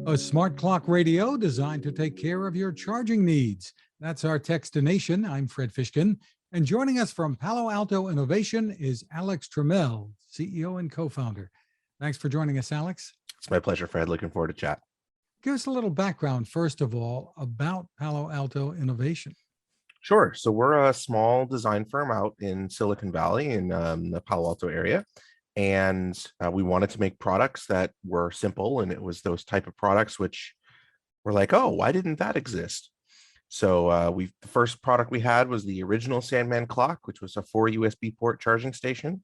A smart clock radio designed to take care of your charging needs. That's our Techstination. I'm Fred Fishkin. And joining us from Palo Alto Innovation is Alex Tramiel, CEO and co-founder. Thanks for joining us, Alex. It's my pleasure, Fred. Looking forward to chat. Give us a little background, first of all, about Palo Alto Innovation. Sure. So we're a small design firm out in Silicon Valley in the Palo Alto area. And we wanted to make products that were simple. And it was those type of products which were like, oh, why didn't that exist? So the first product we had was the original Sandman clock, which was a 4 USB port charging station.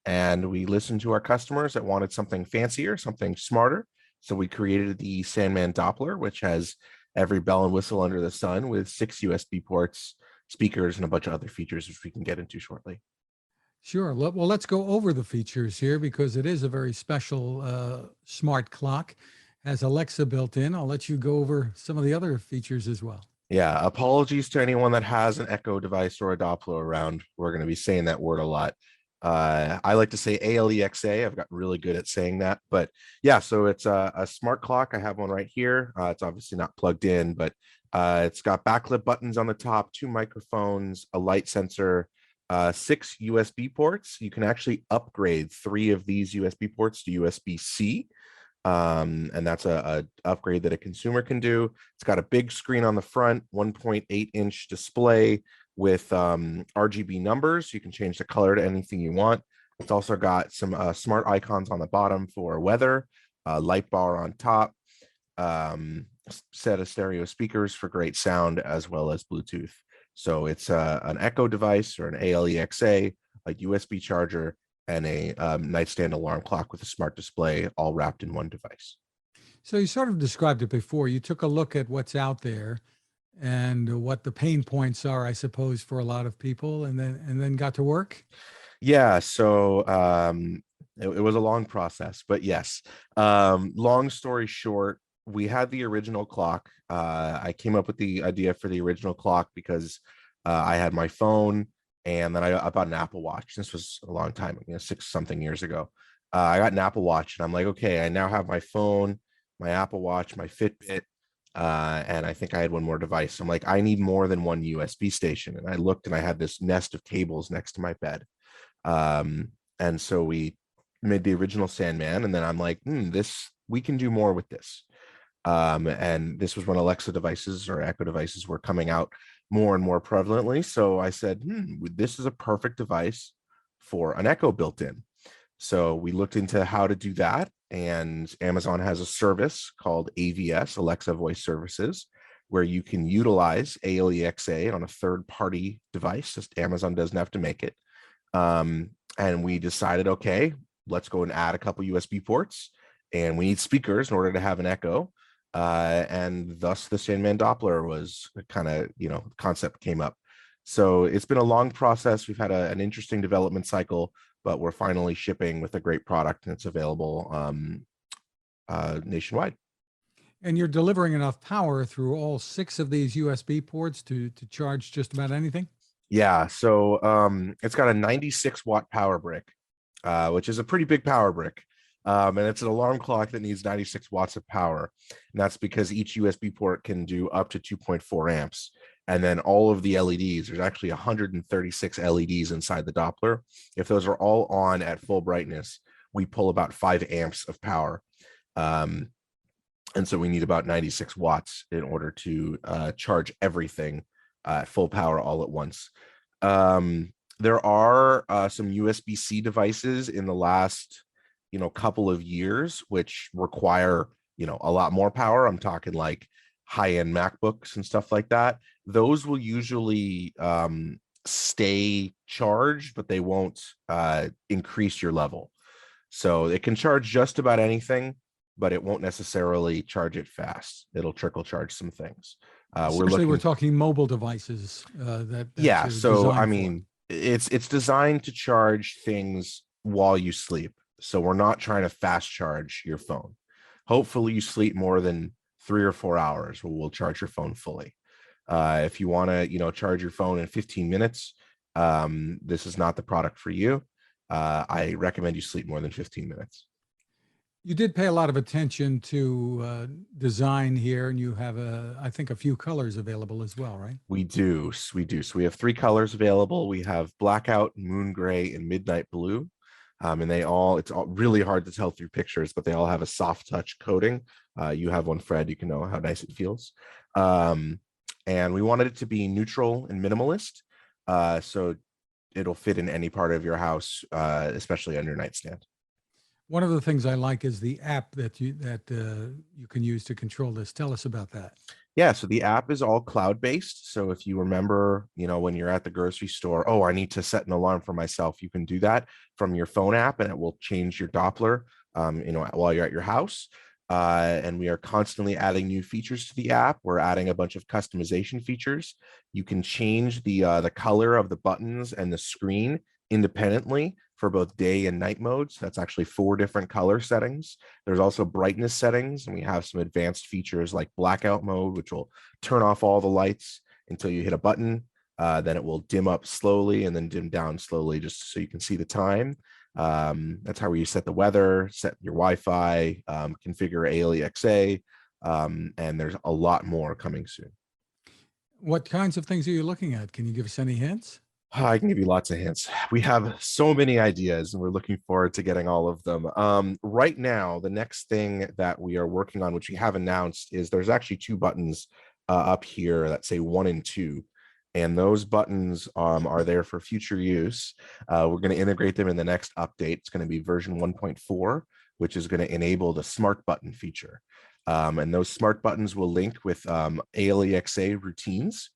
And we listened to our customers that wanted something fancier, something smarter. So we created the Sandman Doppler, which has every bell and whistle under the sun with 6 USB ports, speakers, and a bunch of other features, which we can get into shortly. Sure. Well, let's go over the features here because it is a very special smart clock. Has Alexa built in. I'll let you go over some of the other features as well. Yeah, apologies to anyone that has an Echo device or a Doppler around. We're going to be saying that word a lot. I like to say ALEXA. I've gotten really good at saying that. But yeah, so it's a smart clock. I have one right here. It's obviously not plugged in, but it's got backlit buttons on the top, 2 microphones, a light sensor, 6 USB ports. You can actually upgrade 3 of these USB ports to USB-C. And that's a upgrade that a consumer can do. It's got a big screen on the front, 1.8-inch display with RGB numbers. You can change the color to anything you want. It's also got some smart icons on the bottom for weather, light bar on top, set of stereo speakers for great sound, as well as Bluetooth. So it's an Echo device or an ALEXA, a USB charger, and a nightstand alarm clock with a smart display, all wrapped in one device. So you sort of described it before. You took a look at what's out there and what the pain points are, I suppose, for a lot of people, and then got to work. Yeah, so it was a long process, but yes. Long story short, we had the original clock. I came up with the idea for the original clock because I had my phone, and then I bought an Apple Watch. This was a long time, 6-something years ago. I got an Apple Watch, and I'm like, okay, I now have my phone, my Apple Watch, my Fitbit, and I think I had one more device. I'm like, I need more than one USB station. And I looked, and I had this nest of cables next to my bed. And so we made the original Sandman, and then I'm like, we can do more with this. And this was when Alexa devices or Echo devices were coming out more and more prevalently. So I said, this is a perfect device for an Echo built in. So we looked into how to do that. And Amazon has a service called AVS, Alexa Voice Services, where you can utilize ALEXA on a third-party device. Just Amazon doesn't have to make it. And we decided, okay, let's go and add a couple USB ports. And we need speakers in order to have an Echo. And thus the Sandman Doppler was kind of, concept came up. So it's been a long process. We've had an interesting development cycle, but we're finally shipping with a great product, and it's available nationwide. And you're delivering enough power through all 6 of these USB ports to charge just about anything? Yeah, so it's got a 96-watt power brick, which is a pretty big power brick. And it's an alarm clock that needs 96 watts of power. And that's because each USB port can do up to 2.4 amps. And then all of the LEDs, there's actually 136 LEDs inside the Doppler. If those are all on at full brightness, we pull about 5 amps of power. And so we need about 96 watts in order to charge everything at full power all at once. There are some USB-C devices in the last couple of years, which require, a lot more power. I'm talking like high-end MacBooks and stuff like that. Those will usually stay charged, but they won't increase your level. So it can charge just about anything, but it won't necessarily charge it fast. It'll trickle charge some things. We're talking mobile devices. Yeah. So I mean, it's designed to charge things while you sleep. So we're not trying to fast charge your phone. Hopefully you sleep more than 3 or 4 hours. We'll charge your phone fully. If you want to, charge your phone in 15 minutes, this is not the product for you. I recommend you sleep more than 15 minutes. You did pay a lot of attention to design here, and you have I think, a few colors available as well, right? We do. So we have three colors available. We have blackout, moon gray, and midnight blue. And it's all really hard to tell through pictures, but they all have a soft touch coating. You have one, Fred, you can know how nice it feels. Um, and we wanted it to be neutral and minimalist. So it'll fit in any part of your house, especially on your nightstand. One of the things I like is the app that you can use to control this. Tell us about that. Yeah, so the app is all cloud-based. So if you remember, when you're at the grocery store, oh, I need to set an alarm for myself, you can do that from your phone app, and it will change your Doppler, while you're at your house. And we are constantly adding new features to the app. We're adding a bunch of customization features. You can change the color of the buttons and the screen independently for both day and night modes. That's actually 4 different color settings. There's also brightness settings, and we have some advanced features like blackout mode, which will turn off all the lights until you hit a button. Then it will dim up slowly and then dim down slowly just so you can see the time. That's how you set the weather, set your Wi-Fi, configure ALEXA, and there's a lot more coming soon. What kinds of things are you looking at? Can you give us any hints? I can give you lots of hints. We have so many ideas, and we're looking forward to getting all of them. Right now, the next thing that we are working on, which we have announced, is there's actually 2 buttons up here that say 1 and 2. And those buttons are there for future use. We're going to integrate them in the next update. It's going to be version 1.4, which is going to enable the smart button feature. And those smart buttons will link with ALEXA routines.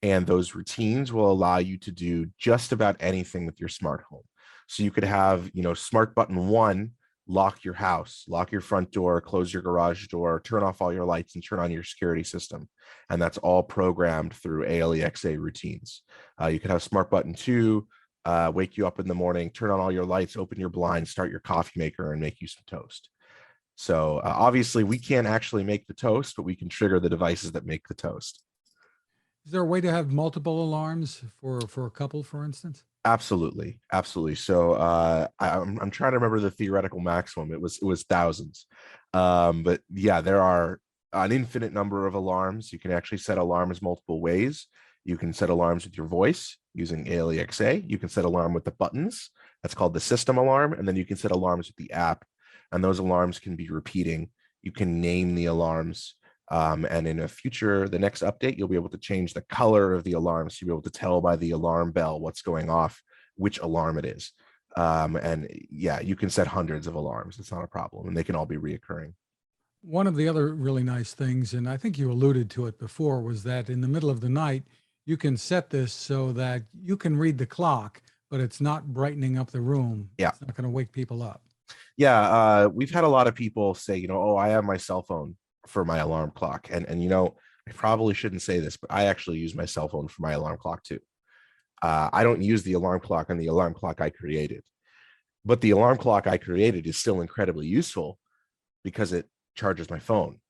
And those routines will allow you to do just about anything with your smart home. So you could have, smart button 1, lock your house, lock your front door, close your garage door, turn off all your lights, and turn on your security system. And that's all programmed through ALEXA routines. You could have smart button 2, wake you up in the morning, turn on all your lights, open your blinds, start your coffee maker, and make you some toast. So obviously we can't actually make the toast, but we can trigger the devices that make the toast. Is there a way to have multiple alarms for a couple, for instance? Absolutely. So I'm trying to remember the theoretical maximum. It was thousands, but yeah, there are an infinite number of alarms. You can actually set alarms multiple ways. You can set alarms with your voice using ALEXA. You can set alarm with the buttons. That's called the system alarm, and then you can set alarms with the app, and those alarms can be repeating. You can name the alarms. And in the next update, you'll be able to change the color of the alarm. So you'll be able to tell by the alarm bell what's going off, which alarm it is. And yeah, you can set hundreds of alarms. It's not a problem. And they can all be reoccurring. One of the other really nice things, and I think you alluded to it before, was that in the middle of the night, you can set this so that you can read the clock, but it's not brightening up the room. Yeah. It's not going to wake people up. Yeah. We've had a lot of people say, oh, I have my cell phone for my alarm clock. And I probably shouldn't say this, but I actually use my cell phone for my alarm clock too. I don't use the alarm clock on the alarm clock I created, but the alarm clock I created is still incredibly useful because it charges my phone.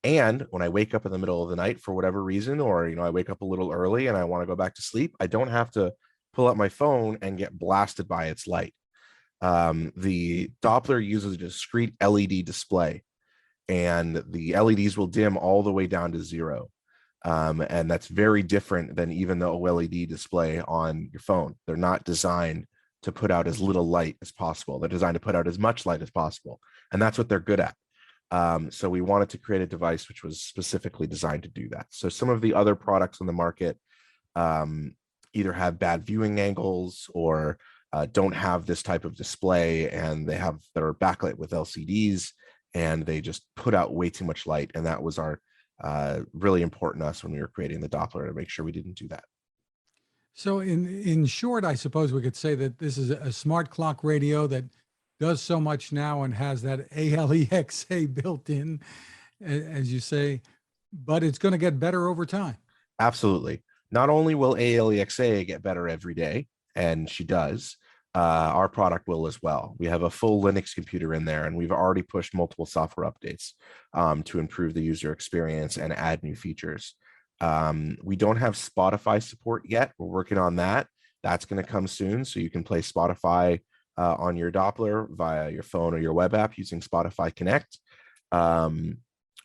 And when I wake up in the middle of the night for whatever reason, or I wake up a little early and I want to go back to sleep, I don't have to pull up my phone and get blasted by its light. The Doppler uses a discrete LED display, and the LEDs will dim all the way down to 0. And that's very different than even the OLED display on your phone. They're not designed to put out as little light as possible. They're designed to put out as much light as possible. And that's what they're good at. So we wanted to create a device which was specifically designed to do that. So some of the other products on the market either have bad viewing angles or don't have this type of display, and they're backlit with LCDs, and they just put out way too much light. And that was really important to us when we were creating the Doppler, to make sure we didn't do that. So in short, I suppose we could say that this is a smart clock radio that does so much now and has that ALEXA built in, as you say, but it's going to get better over time. Absolutely. Not only will ALEXA get better every day, and she does, our product will as well. We have a full Linux computer in there, and we've already pushed multiple software updates to improve the user experience and add new features. We don't have Spotify support yet. We're working on that. That's going to come soon, so you can play Spotify on your Doppler via your phone or your web app using Spotify Connect.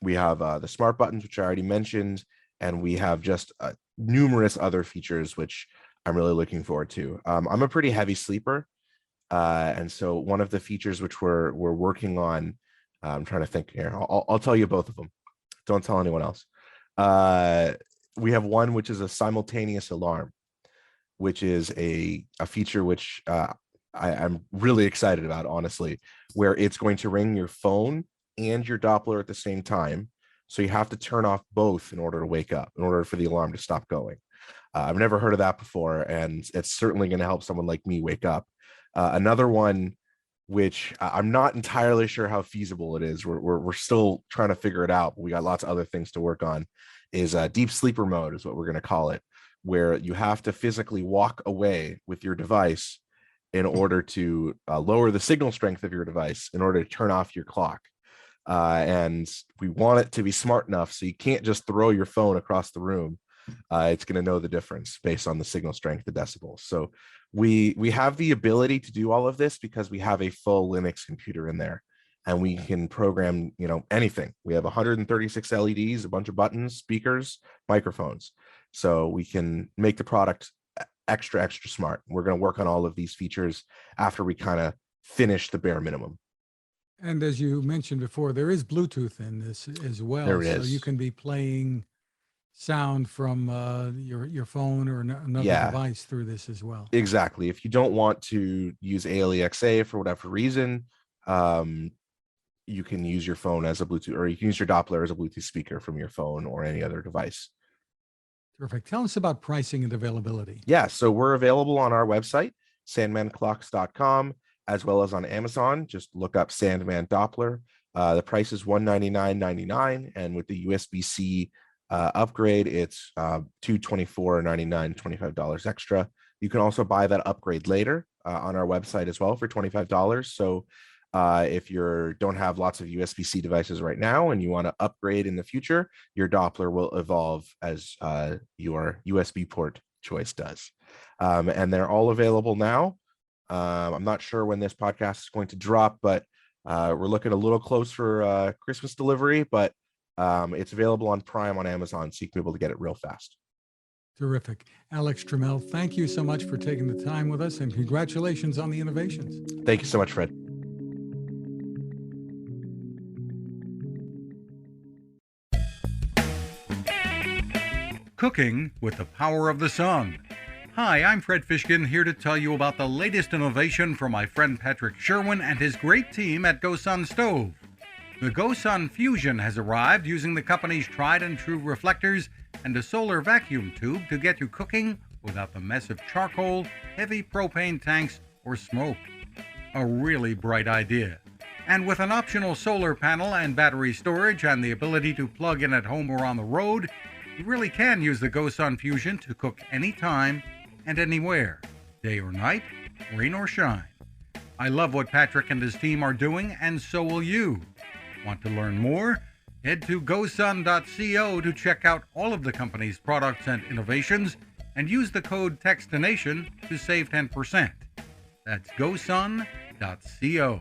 We have the smart buttons, which I already mentioned, and we have just numerous other features, which I'm really looking forward to. I'm a pretty heavy sleeper. And so one of the features which we're working on, I'm trying to think here. I'll tell you both of them. Don't tell anyone else. We have one which is a simultaneous alarm, which is a feature which I'm really excited about, honestly, where it's going to ring your phone and your Doppler at the same time. So you have to turn off both in order to wake up, in order for the alarm to stop going. I've never heard of that before, and it's certainly going to help someone like me wake up. Another one, which I'm not entirely sure how feasible it is. We're still trying to figure it out. But we got lots of other things to work on. Is deep sleeper mode is what we're going to call it, where you have to physically walk away with your device in order to lower the signal strength of your device in order to turn off your clock. And we want it to be smart enough so you can't just throw your phone across the room. It's going to know the difference based on the signal strength, the decibels. So we have the ability to do all of this because we have a full Linux computer in there, and we can program, anything. We have 136 LEDs, a bunch of buttons, speakers, microphones. So we can make the product extra smart. We're going to work on all of these features after we kind of finish the bare minimum. And as you mentioned before, there is Bluetooth in this as well. There it so is. You can be playing sound from your phone or another Yeah. device through this as well. Exactly. If you don't want to use ALEXA for whatever reason, you can use your phone as a Bluetooth, or you can use your Doppler as a Bluetooth speaker from your phone or any other device. Terrific. Tell us about pricing and availability. Yeah, so we're available on our website, sandmanclocks.com, as well as on Amazon. Just look up Sandman Doppler. The price is $199.99, and with the USB-C upgrade, it's $224.99, $25 extra. You can also buy that upgrade later on our website as well for $25. So if you don't have lots of USB-C devices right now and you want to upgrade in the future, your Doppler will evolve as your USB port choice does. And they're all available now. I'm not sure when this podcast is going to drop, but we're looking a little close for Christmas delivery, but it's available on Prime on Amazon, so you can be able to get it real fast. Terrific. Alex Tramiel, thank you so much for taking the time with us, and congratulations on the innovations. Thank you so much, Fred. Cooking with the power of the sun. Hi, I'm Fred Fishkin, here to tell you about the latest innovation from my friend Patrick Sherwin and his great team at GoSun Stove. The GoSun Fusion has arrived using the company's tried and true reflectors and a solar vacuum tube to get you cooking without the mess of charcoal, heavy propane tanks, or smoke. A really bright idea. And with an optional solar panel and battery storage and the ability to plug in at home or on the road, you really can use the GoSun Fusion to cook anytime and anywhere, day or night, rain or shine. I love what Patrick and his team are doing, and so will you. Want to learn more? Head to gosun.co to check out all of the company's products and innovations, and use the code Techstination to save 10%. That's gosun.co.